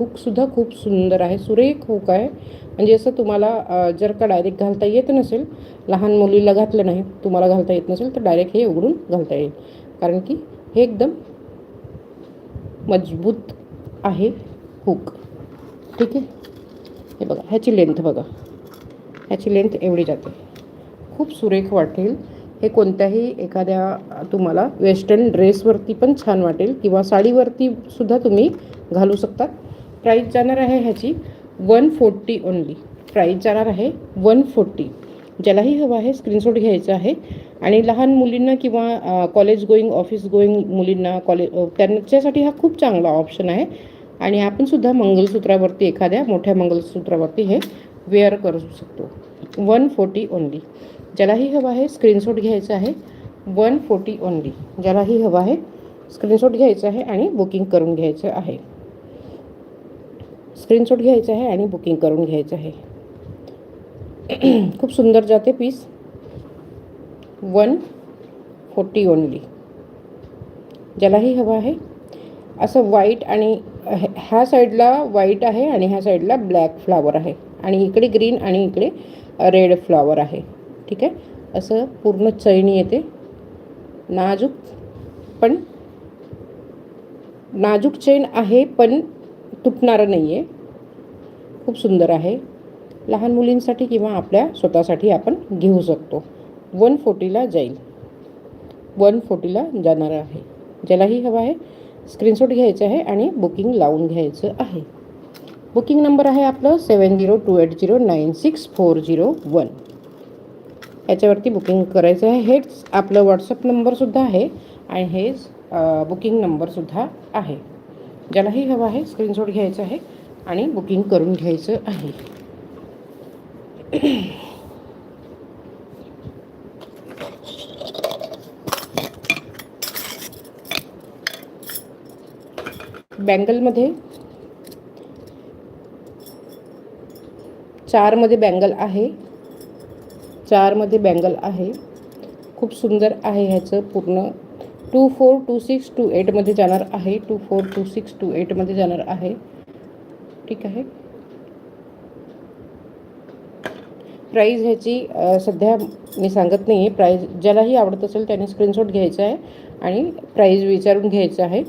हुकसुद्धा खूप सुंदर आहे, सुरेख हुक आहे. म्हणजे असं तुम्हाला जर का डायरेक्ट घालता येत नसेल, लहान मुलीला घातलं नाही, तुम्हाला घालता येत नसेल तर डायरेक्ट हे उघडून घालता येईल. कारण की हे एकदम मजबूत आहे हुक. ठीक आहे. हे बघा, ह्याची लेंथ बघा, ह्याची लेंथ एवढी जाते. खूप सुरेख वाटेल हे. कोणत्याही एखाद्या तुम्हाला वेस्टर्न ड्रेसवरती पण छान वाटेल किंवा साडीवरती सुद्धा तुम्ही घालू शकतात. प्राईस जाणार आहे ह्याची 140 ओनली. प्राईस जाणार आहे 140. ज्यालाही हवं आहे स्क्रीनशॉट घ्यायचा आहे. आणि लहान मुलींना किंवा कॉलेज गोईंग, ऑफिस गोईंग मुलींना, त्यांच्यासाठी हा खूप चांगला ऑप्शन आहे. आणि आपण सुद्धा मंगलसूत्रावरती, एखाद्या मोठ्या मंगलसूत्रावरती हे वेअर करू शकतो. 140 ओनली. ज्यालाही हवं आहे स्क्रीनशॉट घ्यायचा आहे. 140 ओनली. ज्यालाही हवं आहे स्क्रीनशॉट घ्यायचा आहे आणि बुकिंग करून घ्यायचं आहे. स्क्रीनशॉट घ्यायचा आहे आणि बुकिंग करून घ्यायचं आहे. खूप सुंदर जाते पीस. 140 ओनली. ज्यालाही हवं आहे असं व्हाईट, आणि ह्या साईडला व्हाईट आहे आणि ह्या साईडला ब्लॅक फ्लावर आहे आणि इकडे ग्रीन आणि इकडे रेड फ्लावर आहे. ठीक आहे. असं पूर्ण चैन येते. नाजूक पण नाजूक चैन आहे, पण तुटणारं नाही आहे. खूप सुंदर आहे. लहान मुलींसाठी किंवा आपल्या स्वतःसाठी आपण घेऊ शकतो. 140ला जाईल. 140ला जाणार आहे. ज्यालाही हवं आहे स्क्रीनशॉट घ्यायचं आहे आणि बुकिंग लावून घ्यायचं आहे. बुकिंग नंबर आहे आपलं 7028096401. याच्यावरती बुकिंग करायचं आहे. हेच आपलं व्हॉट्सअप नंबरसुद्धा आहे आणि हेच बुकिंग नंबरसुद्धा आहे. ज्यालाही हवं आहे स्क्रीनशॉट घ्यायचं आहे आणि बुकिंग करून घ्यायचं आहे. बँगलमध्ये 4मध्ये बँगल आहे. 4मध्ये बँगल आहे. खूप सुंदर आहे. ह्याचं पूर्ण 242628मध्ये जाणार आहे. 242628मध्ये जाणार आहे. ठीक आहे. प्राईज ह्याची सध्या मी सांगत नाही आहे. प्राईज ज्यालाही आवडत असेल त्याने स्क्रीनशॉट घ्यायचा आहे आणि प्राईज विचारून घ्यायचं आहे.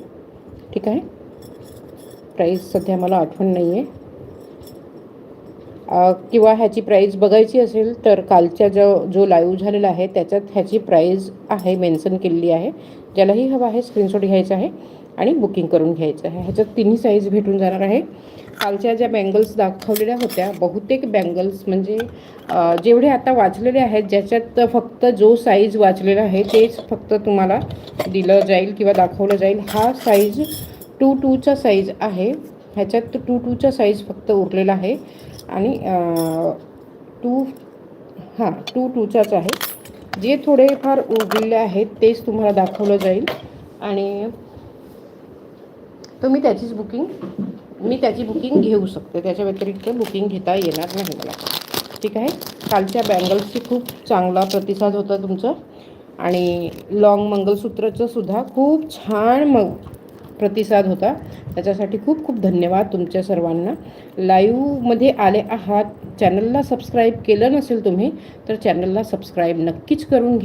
ठीक आहे. प्राईज सध्या मला आठवण नाही आहे. किंवा ह्याची प्राईज बघायची असेल तर कालच्या जो लाईव्ह झालेला आहे त्याच्यात ह्याची प्राईज आहे, मेन्शन केलेली आहे. ज्यालाही हवं आहे स्क्रीनशॉट घ्यायचा आहे आणि बुकिंग करून घ्यायचं आहे. ह्याच्यात तिन्ही साईज भेटून जाणार आहे. कालच्या ज्या बँगल्स दाखवलेल्या होत्या, बहुतेक बँगल्स म्हणजे जेवढे आता वाचलेले आहेत, ज्याच्यात फक्त जो साईज वाचलेला आहे तेच फक्त तुम्हाला दिलं जाईल किंवा दाखवलं जाईल. हा साईज 22चा साईज आहे. ह्याच्यात 22चा साईज फक्त उरलेला आहे आणि 22चाच आहे. जे थोडेफार उरलेले आहेत तेच तुम्हाला दाखवलं जाईल आणि तुम्ही मी त्याची बुकिंग घेऊ शकते. त्याच्या व्यतिरिक्त बुकिंग घेता येणार नाही मला. ठीक आहे. कालच्या बँगल्सची खूप चांगला प्रतिसाद होता तुमचं आणि लॉंग मंगलसूत्रचं सुद्धा खूप छान प्रतिसाद होता. त्याच्यासाठी खूप खूप धन्यवाद तुमच्या सर्वांना. लाईव्हमध्ये आले आहात, चॅनलला सबस्क्राईब केलं नसेल तुम्ही तर चॅनलला सबस्क्राईब नक्कीच करून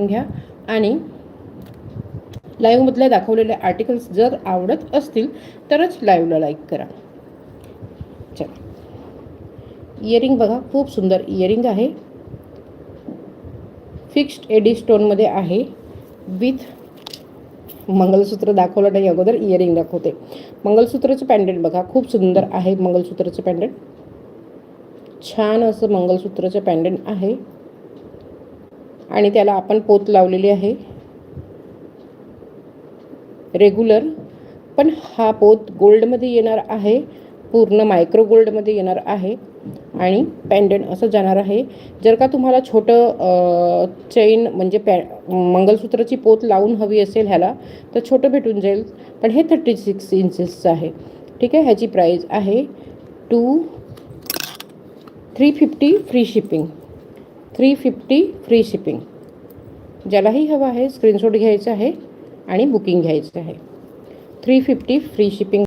घ्या. आणि लाईव्हमधले दाखवलेले आर्टिकल्स जर आवडत असतील तरच लाईव्हला लाईक करा. चला, इयरिंग बघा, खूप सुंदर इयरिंग आहे. फिक्स्ड एडी स्टोनमध्ये आहे. विथ मंगलसूत्र दाखवलं नाही अगोदर, इयरिंग दाखवते. मंगलसूत्राचं पॅन्डंट बघा, खूप सुंदर आहे. मंगलसूत्राचं पॅन्डंट छान असं मंगलसूत्राचं पॅन्डंट आहे आणि त्याला आपण पोत लावलेली आहे रेग्युलर. पण हा पोत गोल्डमध्ये येणार आहे, पूर्ण मायक्रो गोल्डमध्ये येणार आहे आणि पॅन्डंट असं जाणार आहे. जर का तुम्हाला छोटं चैन म्हणजे मंगलसूत्राची पोत लावून हवी असेल ह्याला तर छोटं भेटून जाईल. पण हे 36 इंचेसचं आहे. ठीक आहे. ह्याची प्राईज आहे 350 फ्री शिपिंग. 350 free shipping. ज्यालाही हवं आहे स्क्रीनशॉट घ्यायचा आहे आणि बुकिंग घ्यायचं आहे. 350 फ्री शिपिंग